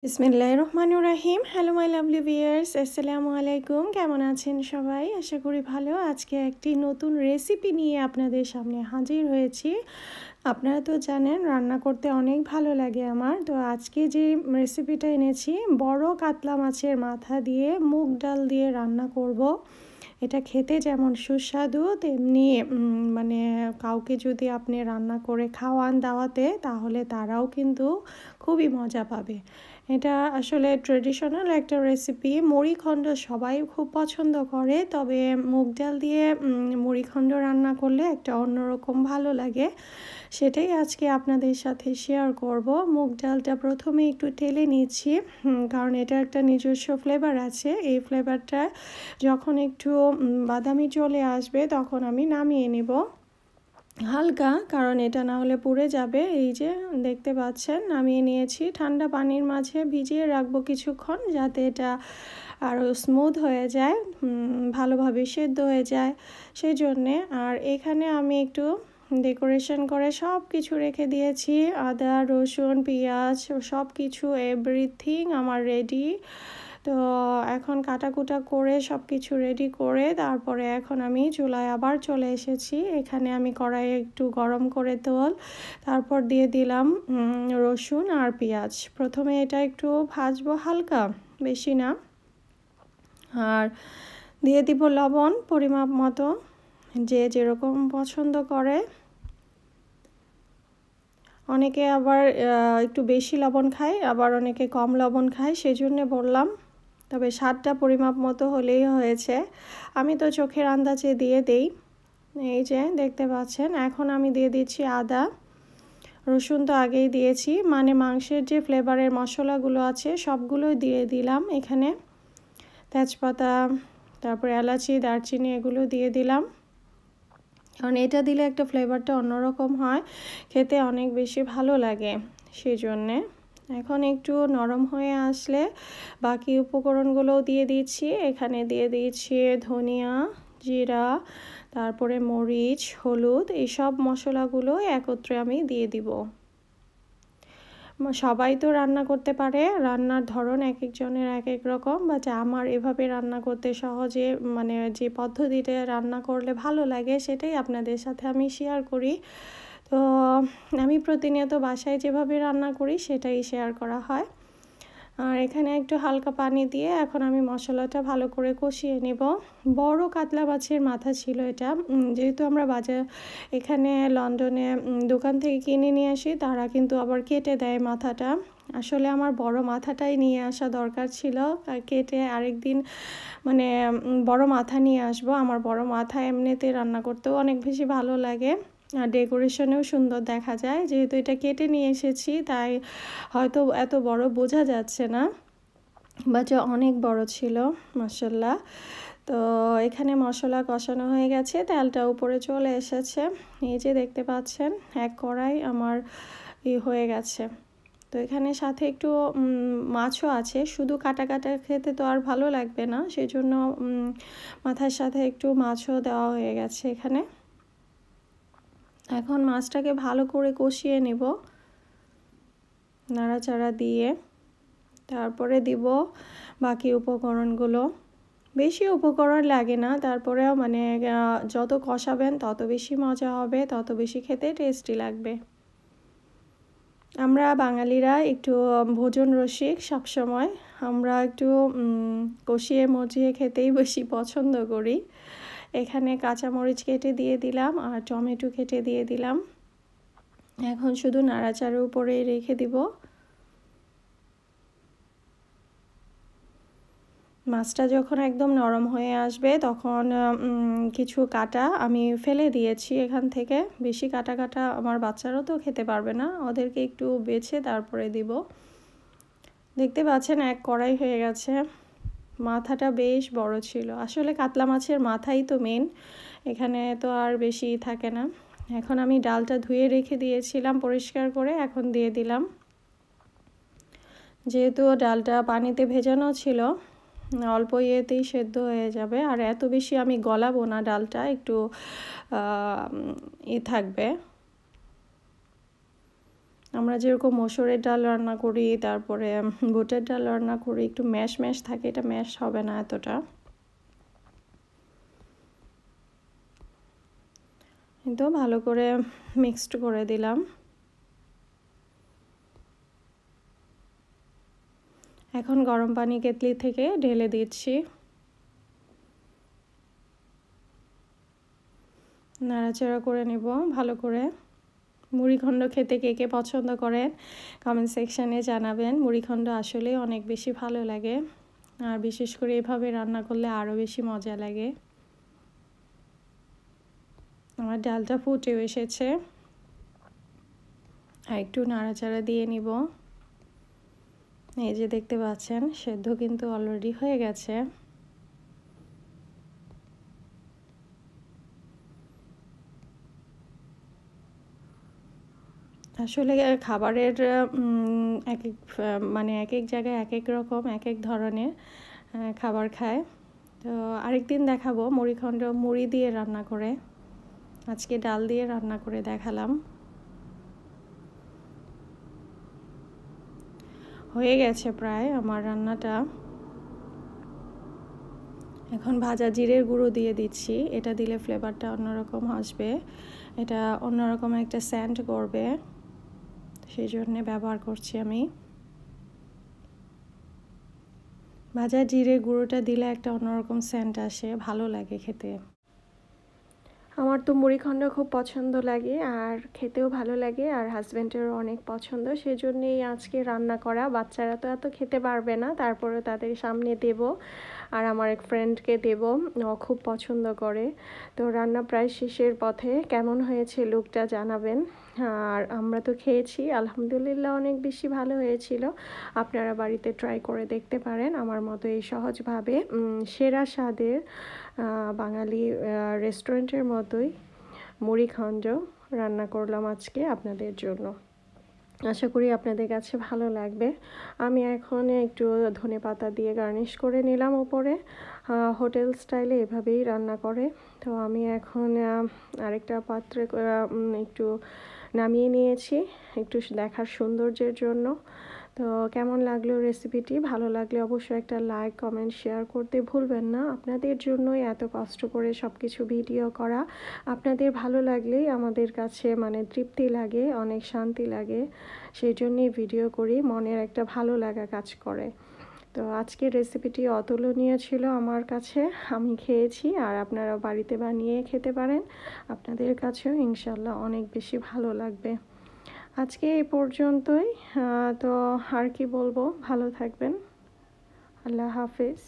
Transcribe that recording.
বিসমিল্লাহির রহমানির রহিম। Hello my lovely viewers, আসসালামু আলাইকুম। কেমন আছেন সবাই? আশা করি ভালো। আজকে একটি নতুন রেসিপি নিয়ে আপনাদের সামনে হাজির হয়েছি। আপনারা তো জানেন রান্না করতে অনেক ভালো লাগে আমার। তো আজকে যে রেসিপিটা এনেছি, বড় কাতলা মাছের মাথা দিয়ে মুগ ডাল দিয়ে রান্না করব। এটা খেতে যেমন সুস্বাদু তেমনি মানে কাউকে যদি আপনি রান্না করে খাওয়ান দাওয়াতে, তাহলে তারাও কিন্তু খুবই মজা পাবে। এটা আসলে ট্রেডিশনাল একটা রেসিপি। মুড়িঘণ্ট সবাই খুব পছন্দ করে, তবে মুগ ডাল দিয়ে মুড়িঘণ্ট রান্না করলে একটা অন্যরকম ভালো লাগে। সেটাই আজকে আপনাদের সাথে শেয়ার করব। মুগ ডালটা প্রথমে একটু টেলে নিচ্ছি, কারণ এটা একটা নিজস্ব ফ্লেভার আছে। এই ফ্লেভারটা যখন একটু বাদামি চলে আসবে তখন আমি নামিয়ে নেব হালকা, কারণ এটা না হলে পুড়ে যাবে। এই যে দেখতে পাচ্ছেন নামিয়ে নিয়েছি। ঠান্ডা পানির মাঝে ভিজিয়ে রাখবো কিছুক্ষণ, যাতে এটা আরও স্মুথ হয়ে যায়, ভালোভাবে সেদ্ধ হয়ে যায় সেই জন্যে। আর এখানে আমি একটু ডেকোরেশন করে সব কিছু রেখে দিয়েছি। আদা, রসুন, পেঁয়াজ সব কিছু এভরিথিং আমার রেডি। তো এখন কাটাকুটা করে সব কিছু রেডি করে তারপরে এখন আমি চুলায় আবার চলে এসেছি। এখানে আমি কড়াইয়ে একটু গরম করে তেল, তারপর দিয়ে দিলাম রসুন আর পেঁয়াজ। প্রথমে এটা একটু ভাজবো হালকা, বেশি না। আর দিয়ে দিব লবণ পরিমাপ মতো, যে যেরকম পছন্দ করে। অনেকে আবার একটু বেশি লবণ খায়, আবার অনেকে কম লবণ খায়, সেজন্য বললাম। তবে স্বাদটা পরিমাপ মতো হলেই হয়েছে। আমি তো চোখের আন্দাজে দিয়ে দেই। এই যে দেখতে পাচ্ছেন। এখন আমি দিয়ে দিচ্ছি আদা, রসুন তো আগেই দিয়েছি, মানে মাংসের যে ফ্লেভারের মশলাগুলো আছে সবগুলোই দিয়ে দিলাম এখানে। তেজপাতা, তারপর এলাচি, দারচিনি এগুলো দিয়ে দিলাম, কারণ এটা দিলে একটা ফ্লেভারটা অন্যরকম হয়, খেতে অনেক বেশি ভালো লাগে সেই জন্যে। এখন একটু নরম হয়ে আসলে বাকি উপকরণগুলোও দিয়ে দিচ্ছি। এখানে দিয়ে দিচ্ছি ধনিয়া, জিরা, তারপরে মরিচ, হলুদ, এই সব মশলাগুলো একত্রে আমি দিয়ে দিব। সবাই তো রান্না করতে পারে, রান্নার ধরন এক একজনের এক এক রকম, বাট আমার এভাবে রান্না করতে সহজে, মানে যে পদ্ধতিতে রান্না করলে ভালো লাগে সেটাই আপনাদের সাথে আমি শেয়ার করি। তো আমি প্রতিনিয়ত বাসায় যেভাবে রান্না করি সেটাই শেয়ার করা হয়। আর এখানে একটু হালকা পানি দিয়ে এখন আমি মশলাটা ভালো করে কষিয়ে নেব। বড় কাতলা মাছের মাথা ছিল এটা। যেহেতু আমরা এখানে লন্ডনে দোকান থেকে কিনে নিয়ে আসি, তারা কিন্তু আবার কেটে দেয় মাথাটা। আসলে আমার বড় মাথাটাই নিয়ে আসা দরকার ছিল, কেটে আরেকদিন মানে বড় মাথা নিয়ে আসবো। আমার বড় মাথা এমনিতে রান্না করতেও অনেক বেশি ভালো লাগে, আর ডেকোরেশনেও সুন্দর দেখা যায়। যেহেতু এটা কেটে নিয়ে এসেছি তাই হয়তো এত বড় বোঝা যাচ্ছে না, বাট অনেক বড় ছিল মাশাআল্লাহ। তো এখানে মশলা কষানো হয়ে গেছে, তেলটা উপরে চলে এসেছে। এই যে দেখতে পাচ্ছেন এক কড়াই আমার হয়ে গেছে। তো এখানে সাথে একটু মাছও আছে। শুধু কাটা কাটা খেতে তো আর ভালো লাগবে না, সেজন্য মাথার সাথে একটু মাছও দেওয়া হয়ে গেছে এখানে। এখন মাছটাকে ভালো করে কষিয়ে নেব নাড়াচাড়া দিয়ে। তারপরে দিব বাকি উপকরণগুলো। বেশি উপকরণ লাগে না, তারপরেও মানে যত কষাবেন তত বেশি মজা হবে, তত বেশি খেতে টেস্টি লাগবে। আমরা বাঙালিরা একটু ভোজন রসিক, সবসময় আমরা একটু কষিয়ে মজিয়ে খেতেই বেশি পছন্দ করি। এখানে কাঁচামরিচ কেটে দিয়ে দিলাম আর টমেটো কেটে দিয়ে দিলাম। এখন শুধু নাড়াচাড়ার উপরেই রেখে দিব। মাছটা যখন একদম নরম হয়ে আসবে তখন কিছু কাটা আমি ফেলে দিয়েছি এখান থেকে। বেশি কাটা কাটা আমার বাচ্চারাও তো খেতে পারবে না, ওদেরকে একটু বেছে তারপরে দিব। দেখতে পাচ্ছেন এক কড়াই হয়ে গেছে। মাথাটা বেশ বড় ছিল। আসলে কাতলা মাছের মাথাই তো মেন, এখানে তো আর বেশি থাকে না। এখন আমি ডালটা ধুয়ে রেখে দিয়েছিলাম পরিষ্কার করে, এখন দিয়ে দিলাম। যেহেতু ডালটা পানিতে ভেজানো ছিল, অল্প ইয়েতেই সেদ্ধ হয়ে যাবে। আর এত বেশি আমি গলাবো না, ডালটা একটু থাকবে। আমরা যেরকম মসুরের ডাল রান্না করি, তারপরে বুটের ডাল রান্না করি, একটু ম্যাশ ম্যাশ থাকে, এটা ম্যাশ হবে না এতটা। কিন্তু ভালো করে মিক্সড করে দিলাম। এখন গরম পানি কেতলি থেকে ঢেলে দিচ্ছি। নাড়াচাড়া করে নেব ভালো করে। মুড়িঘণ্ট খেতে কে কে পছন্দ করেন কমেন্ট সেকশানে জানাবেন। মুড়িঘণ্ট আসলেই অনেক বেশি ভালো লাগে, আর বিশেষ করে এভাবে রান্না করলে আরও বেশি মজা লাগে। আমার ডালটা ফুটেও এসেছে, আর একটু নাড়াচাড়া দিয়ে নিব। এই যে দেখতে পাচ্ছেন সেদ্ধ কিন্তু অলরেডি হয়ে গেছে। আসলে খাবারের এক এক মানে এক এক জায়গায় এক এক রকম এক এক ধরনের খাবার খায়। তো আরেকদিন দেখাবো মুড়িঘণ্ট মুড়ি দিয়ে রান্না করে, আজকে ডাল দিয়ে রান্না করে দেখালাম। হয়ে গেছে প্রায় আমার রান্নাটা। এখন ভাজা জিরের গুঁড়ো দিয়ে দিচ্ছি, এটা দিলে ফ্লেভারটা অন্যরকম আসবে, এটা অন্যরকম একটা সেন্ট করবে, সেই জন্য ব্যবহার করছি আমি। ভাজা জিরে গুঁড়োটা দিলে একটা অন্যরকম সেন্ট আসে, ভালো লাগে খেতে। আমার তো মুড়িঘণ্ট খুব পছন্দ লাগে আর খেতেও ভালো লাগে, আর হাজব্যান্ডেরও অনেক পছন্দ, সেজন্যই আজকে রান্না করা। বাচ্চারা তো এত খেতে পারবে না, তারপরে তাদের সামনে দেব, আর আমার এক ফ্রেন্ডকে দেব, ও খুব পছন্দ করে। তো রান্না প্রায় শেষের পথে, কেমন হয়েছে লুকটা জানাবেন। আর আমরা তো খেয়েছি, আলহামদুলিল্লাহ অনেক বেশি ভালো হয়েছিল। আপনারা বাড়িতে ট্রাই করে দেখতে পারেন আমার মতো এই সহজভাবে সেরা স্বাদের বাঙালি রেস্টুরেন্টের মতোই মুড়িঘণ্ট রান্না করলাম আজকে আপনাদের জন্য। আশা করি আপনাদের কাছে ভালো লাগবে। আমি এখন একটু ধনেপাতা দিয়ে গার্নিশ করে নিলাম ওপরে, হোটেল স্টাইলে এভাবেই রান্না করে। তো আমি এখন আরেকটা পাত্রে একটু নামিয়ে নিয়েছি, একটু দেখার সৌন্দর্যের জন্য। তো কেমন লাগলো রেসিপিটি? ভালো লাগলে অবশ্যই একটা লাইক কমেন্ট শেয়ার করতে ভুলবেন না। আপনাদের জন্যই এত কষ্ট করে সব কিছু ভিডিও করা। আপনাদের ভালো লাগলেই আমাদের কাছে তৃপ্তি লাগে, অনেক শান্তি লাগে, সেই জন্যই ভিডিও করি, মনের একটা ভালো লাগা কাজ করে। তো আজকের রেসিপিটি অতুলনীয় ছিল আমার কাছে, আমি খেয়েছি, আর আপনারা বাড়িতে বানিয়ে খেতে পারেন, আপনাদের কাছেও ইনশাল্লাহ অনেক বেশি ভালো লাগবে। আজকে এই পর্যন্তই। তো আর কি বলবো, ভালো থাকবেন, আল্লাহ হাফেজ।